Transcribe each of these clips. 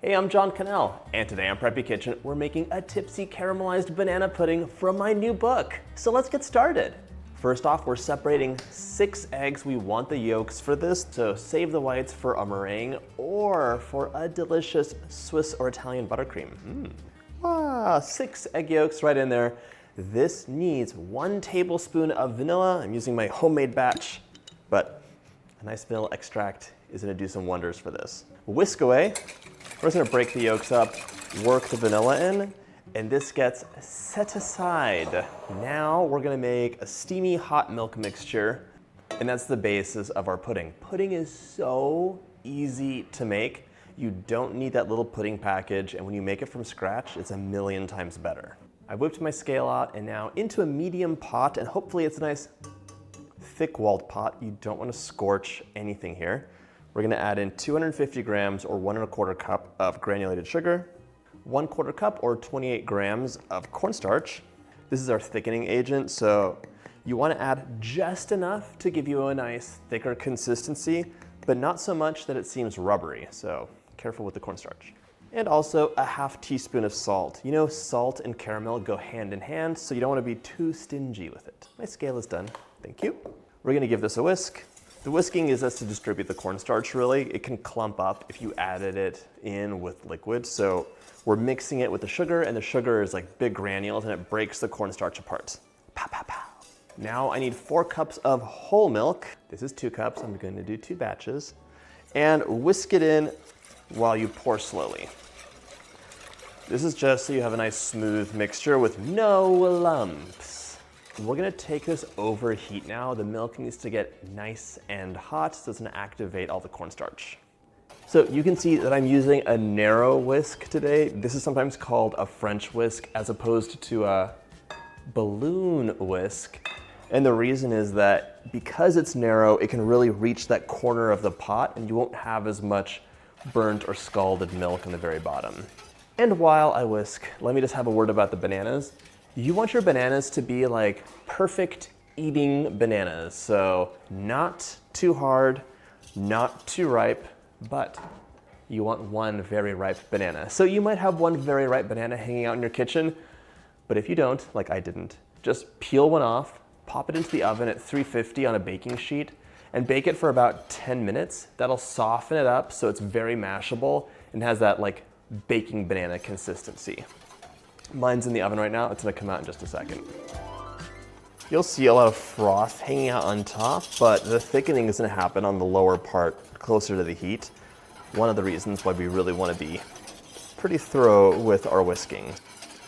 Hey, I'm John Cannell, and today on Preppy Kitchen, we're making a tipsy caramelized banana pudding from my new book. So let's get started. First off, we're separating 6 eggs. We want the yolks for this, so save the whites for a meringue or for a delicious Swiss or Italian buttercream. 6 egg yolks right in there. This needs 1 tablespoon of vanilla. I'm using my homemade batch, but a nice vanilla extract is gonna do some wonders for this. Whisk away. We're just gonna break the yolks up, work the vanilla in, and this gets set aside. Now we're gonna make a steamy hot milk mixture, and that's the basis of our pudding. Pudding is so easy to make. You don't need that little pudding package, and when you make it from scratch, it's a million times better. I whipped my scale out, and now into a medium pot, and hopefully it's a nice thick-walled pot. You don't wanna scorch anything here. We're gonna add in 250 grams or 1 1/4 cup of granulated sugar, 1/4 cup or 28 grams of cornstarch. This is our thickening agent, so you wanna add just enough to give you a nice thicker consistency, but not so much that it seems rubbery, so careful with the cornstarch. And also a 1/2 teaspoon of salt. You know, salt and caramel go hand in hand, so you don't wanna be too stingy with it. My scale is done, thank you. We're gonna give this a whisk. The whisking is just to distribute the cornstarch, really. It can clump up if you added it in with liquid. So we're mixing it with the sugar, and the sugar is like big granules, and it breaks the cornstarch apart. Pow, pow, pow. Now I need 4 cups of whole milk. This is 2 cups, I'm gonna do 2 batches. And whisk it in while you pour slowly. This is just so you have a nice smooth mixture with no lumps. We're gonna take this over heat now. The milk needs to get nice and hot, so it's gonna activate all the cornstarch. So you can see that I'm using a narrow whisk today. This is sometimes called a French whisk as opposed to a balloon whisk. And the reason is that because it's narrow, it can really reach that corner of the pot and you won't have as much burnt or scalded milk in the very bottom. And while I whisk, let me just have a word about the bananas. You want your bananas to be like perfect eating bananas. So not too hard, not too ripe, but you want 1 very ripe banana. So you might have 1 very ripe banana hanging out in your kitchen, but if you don't, like I didn't, just peel one off, pop it into the oven at 350 on a baking sheet, and bake it for about 10 minutes. That'll soften it up so it's very mashable and has that like baking banana consistency. Mine's in the oven right now. It's gonna come out in just a second. You'll see a lot of froth hanging out on top, but the thickening is gonna happen on the lower part, closer to the heat. One of the reasons why we really wanna be pretty thorough with our whisking.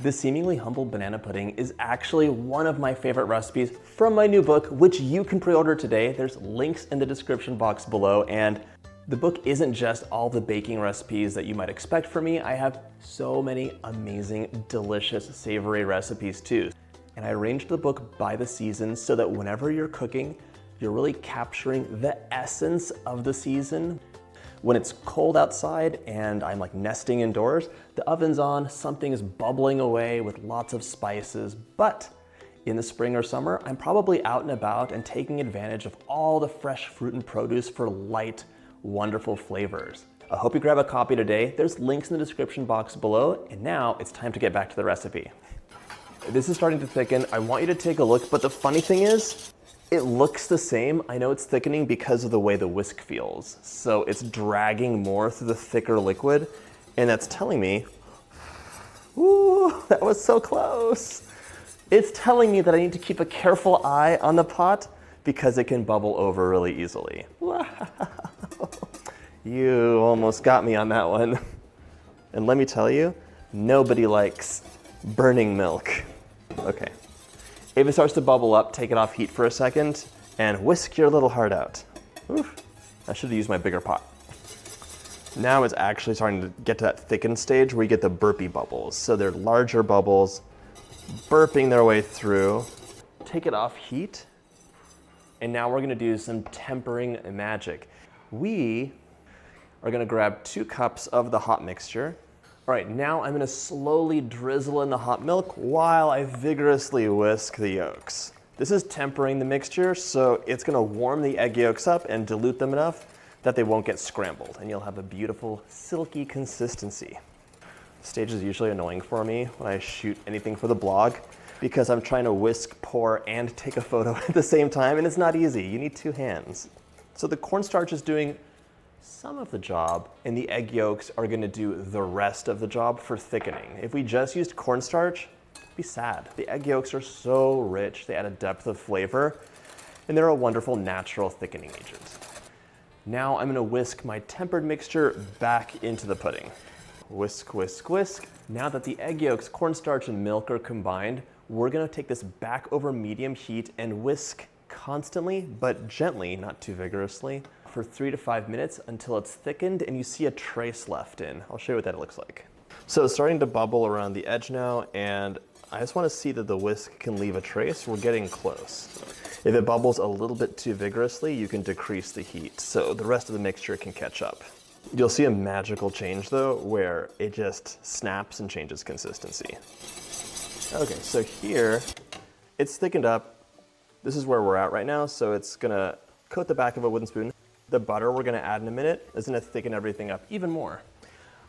This seemingly humble banana pudding is actually one of my favorite recipes from my new book, which you can pre-order today. There's links in the description box below, and the book isn't just all the baking recipes that you might expect from me. I have so many amazing, delicious, savory recipes too. And I arranged the book by the season so that whenever you're cooking, you're really capturing the essence of the season. When it's cold outside and I'm like nesting indoors, the oven's on, something is bubbling away with lots of spices, but in the spring or summer, I'm probably out and about and taking advantage of all the fresh fruit and produce for light, wonderful flavors. I hope you grab a copy today. There's links in the description box below, and now it's time to get back to the recipe. This is starting to thicken. I want you to take a look, but the funny thing is, it looks the same. I know it's thickening because of the way the whisk feels. So it's dragging more through the thicker liquid, and that's telling me, ooh, that was so close. It's telling me that I need to keep a careful eye on the pot because it can bubble over really easily. Wow. You almost got me on that one. And let me tell you, nobody likes burning milk. Okay. If it starts to bubble up, take it off heat for a second and whisk your little heart out. Oof. I should have used my bigger pot. Now it's actually starting to get to that thickened stage where you get the burpy bubbles. So they're larger bubbles burping their way through. Take it off heat. And now we're gonna do some tempering magic. We are gonna grab 2 cups of the hot mixture. All right, now I'm gonna slowly drizzle in the hot milk while I vigorously whisk the yolks. This is tempering the mixture, so it's gonna warm the egg yolks up and dilute them enough that they won't get scrambled, and you'll have a beautiful, silky consistency. Stage is usually annoying for me when I shoot anything for the blog because I'm trying to whisk, pour, and take a photo at the same time, and it's not easy. You need 2 hands. So the cornstarch is doing some of the job, and the egg yolks are gonna do the rest of the job for thickening. If we just used cornstarch, it'd be sad. The egg yolks are so rich, they add a depth of flavor, and they're a wonderful natural thickening agent. Now I'm gonna whisk my tempered mixture back into the pudding. Whisk, whisk, whisk. Now that the egg yolks, cornstarch, and milk are combined, we're gonna take this back over medium heat and whisk constantly, but gently, not too vigorously, for 3 to 5 minutes until it's thickened and you see a trace left in. I'll show you what that looks like. So it's starting to bubble around the edge now, and I just wanna see that the whisk can leave a trace. We're getting close. If it bubbles a little bit too vigorously, you can decrease the heat so the rest of the mixture can catch up. You'll see a magical change though, where it just snaps and changes consistency. Okay, so here, it's thickened up. This is where we're at right now, so it's gonna coat the back of a wooden spoon. The butter we're gonna add in a minute is gonna thicken everything up even more.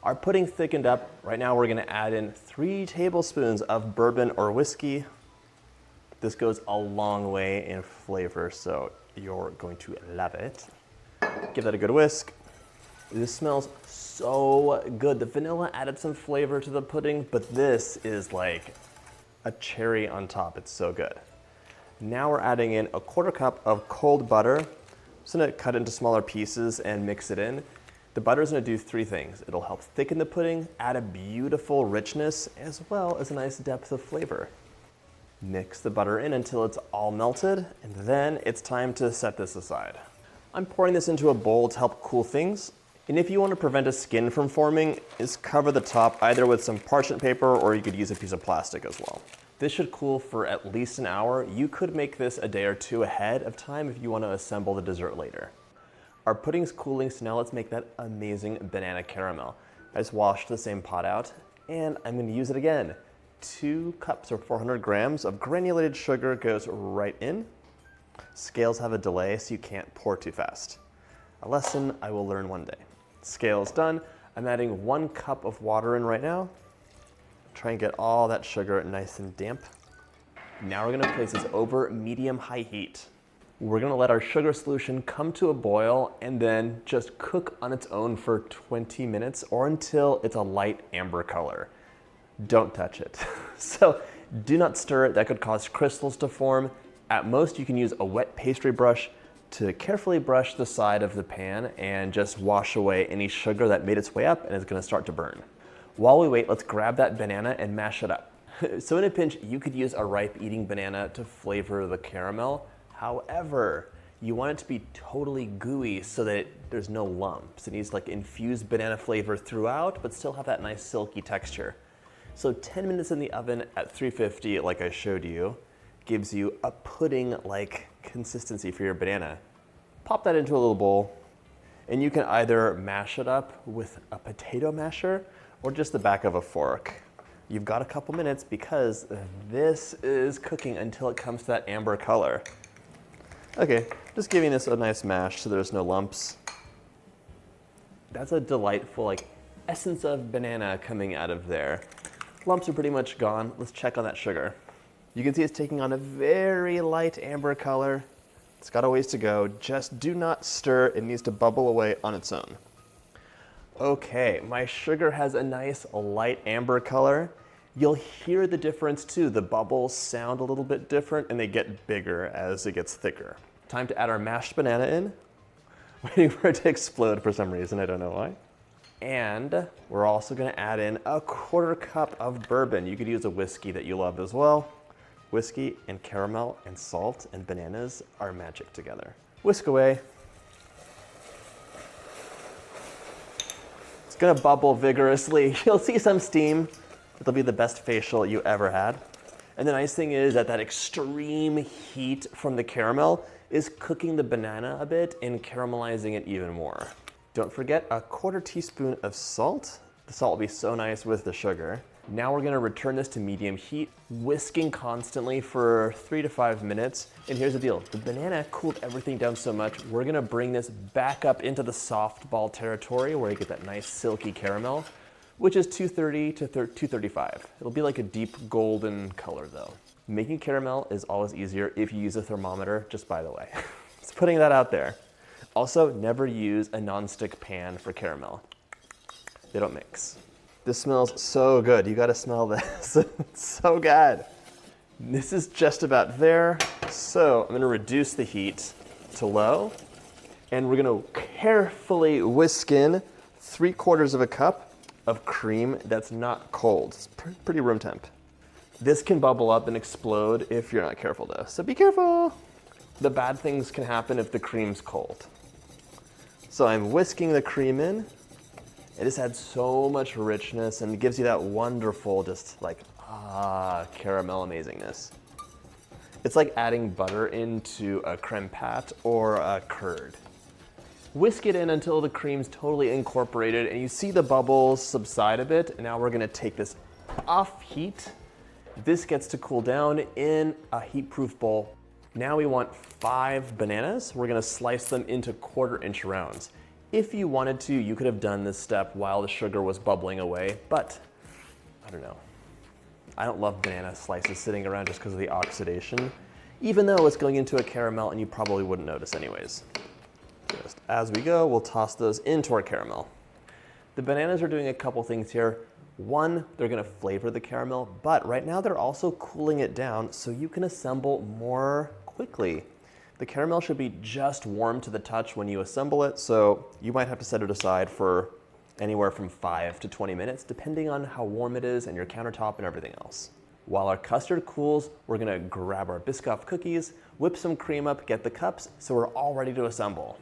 Our pudding thickened up. Right now we're gonna add in 3 tablespoons of bourbon or whiskey. This goes a long way in flavor, so you're going to love it. Give that a good whisk. This smells so good. The vanilla added some flavor to the pudding, but this is like a cherry on top. It's so good. Now we're adding in 1/4 cup of cold butter. I'm just gonna cut into smaller pieces and mix it in. The butter is gonna do 3 things. It'll help thicken the pudding, add a beautiful richness, as well as a nice depth of flavor. Mix the butter in until it's all melted, and then it's time to set this aside. I'm pouring this into a bowl to help cool things. And if you want to prevent a skin from forming, just cover the top either with some parchment paper or you could use a piece of plastic as well. This should cool for at least an hour. You could make this a day or 2 ahead of time if you want to assemble the dessert later. Our pudding's cooling, so now let's make that amazing banana caramel. I just washed the same pot out and I'm going to use it again. 2 cups or 400 grams of granulated sugar goes right in. Scales have a delay, so you can't pour too fast. A lesson I will learn one day. Scale's done. I'm adding 1 cup of water in right now. Try and get all that sugar nice and damp. Now we're gonna place this over medium-high heat. We're gonna let our sugar solution come to a boil and then just cook on its own for 20 minutes or until it's a light amber color. Don't touch it. So do not stir it, that could cause crystals to form. At most, you can use a wet pastry brush to carefully brush the side of the pan and just wash away any sugar that made its way up and is gonna start to burn. While we wait, let's grab that banana and mash it up. So in a pinch, you could use a ripe eating banana to flavor the caramel. However, you want it to be totally gooey so that there's no lumps. It needs like infused banana flavor throughout, but still have that nice silky texture. So 10 minutes in the oven at 350, like I showed you, gives you a pudding-like consistency for your banana. Pop that into a little bowl, and you can either mash it up with a potato masher or just the back of a fork. You've got a couple minutes because this is cooking until it comes to that amber color. Okay, just giving this a nice mash so there's no lumps. That's a delightful like essence of banana coming out of there. Lumps are pretty much gone. Let's check on that sugar. You can see it's taking on a very light amber color. It's got a ways to go. Just do not stir. It needs to bubble away on its own. Okay, my sugar has a nice light amber color. You'll hear the difference too. The bubbles sound a little bit different and they get bigger as it gets thicker. Time to add our mashed banana in. Waiting for it to explode for some reason, I don't know why. And we're also gonna add in 1/4 cup of bourbon. You could use a whiskey that you love as well. Whiskey and caramel and salt and bananas are magic together. Whisk away. It's gonna bubble vigorously. You'll see some steam. It'll be the best facial you ever had. And the nice thing is that that extreme heat from the caramel is cooking the banana a bit and caramelizing it even more. Don't forget 1/4 teaspoon of salt. The salt will be so nice with the sugar. Now we're gonna return this to medium heat, whisking constantly for 3 to 5 minutes. And here's the deal, the banana cooled everything down so much, we're gonna bring this back up into the softball territory where you get that nice silky caramel, which is 230 to 235. It'll be like a deep golden color though. Making caramel is always easier if you use a thermometer, just by the way. Just putting that out there. Also, never use a nonstick pan for caramel. They don't mix. This smells so good. You gotta smell this. It's so good. This is just about there. So I'm gonna reduce the heat to low, and we're gonna carefully whisk in 3/4 of a cup of cream that's not cold. It's pretty room temp. This can bubble up and explode if you're not careful though, so be careful. The bad things can happen if the cream's cold. So I'm whisking the cream in. It just adds so much richness and gives you that wonderful, just like, caramel amazingness. It's like adding butter into a creme pat or a curd. Whisk it in until the cream's totally incorporated and you see the bubbles subside a bit. And now we're gonna take this off heat. This gets to cool down in a heat-proof bowl. Now we want 5 bananas. We're gonna slice them into 1/4-inch rounds. If you wanted to, you could have done this step while the sugar was bubbling away, but I don't know. I don't love banana slices sitting around just because of the oxidation, even though it's going into a caramel and you probably wouldn't notice anyways. Just as we go, we'll toss those into our caramel. The bananas are doing a couple things here. One, they're gonna flavor the caramel, but right now they're also cooling it down so you can assemble more quickly. The caramel should be just warm to the touch when you assemble it, so you might have to set it aside for anywhere from 5 to 20 minutes, depending on how warm it is and your countertop and everything else. While our custard cools, we're gonna grab our Biscoff cookies, whip some cream up, get the cups, so we're all ready to assemble.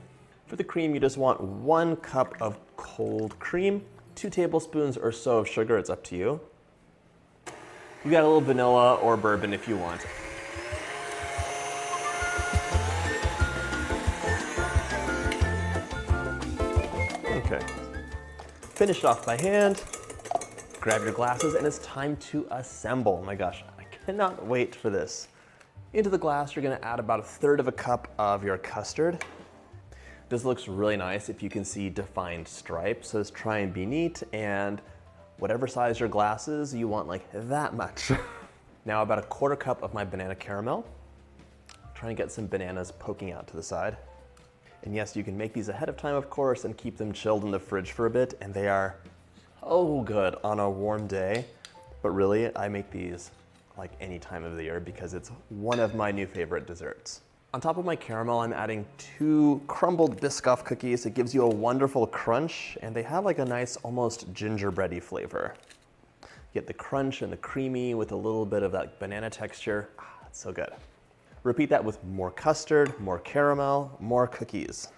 For the cream, you just want 1 cup of cold cream, 2 tablespoons or so of sugar, it's up to you. You got a little vanilla or bourbon if you want. Okay, finish it off by hand, grab your glasses, and it's time to assemble. Oh my gosh, I cannot wait for this. Into the glass, you're gonna add about 1/3 of a cup of your custard. This looks really nice if you can see defined stripes, so just try and be neat, and whatever size your glass is, you want like that much. Now about 1/4 cup of my banana caramel. Try and get some bananas poking out to the side. And yes, you can make these ahead of time, of course, and keep them chilled in the fridge for a bit, and they are so good on a warm day. But really, I make these like any time of the year because it's one of my new favorite desserts. On top of my caramel, I'm adding 2 crumbled Biscoff cookies. It gives you a wonderful crunch, and they have like a nice, almost gingerbready flavor. You get the crunch and the creamy with a little bit of that banana texture. It's so good. Repeat that with more custard, more caramel, more cookies.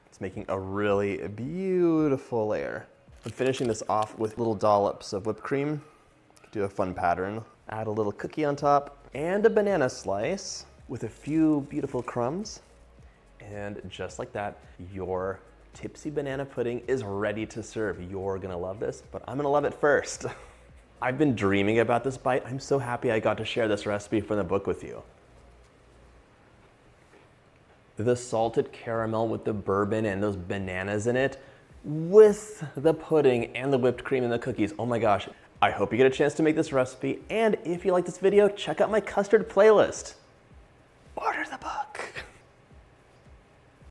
It's making a really beautiful layer. I'm finishing this off with little dollops of whipped cream. Do a fun pattern. Add a little cookie on top and a banana slice with a few beautiful crumbs. And just like that, your tipsy banana pudding is ready to serve. You're gonna love this, but I'm gonna love it first. I've been dreaming about this bite. I'm so happy I got to share this recipe from the book with you. The salted caramel with the bourbon and those bananas in it, with the pudding and the whipped cream and the cookies. Oh my gosh. I hope you get a chance to make this recipe. And if you like this video, check out my custard playlist. Order the book.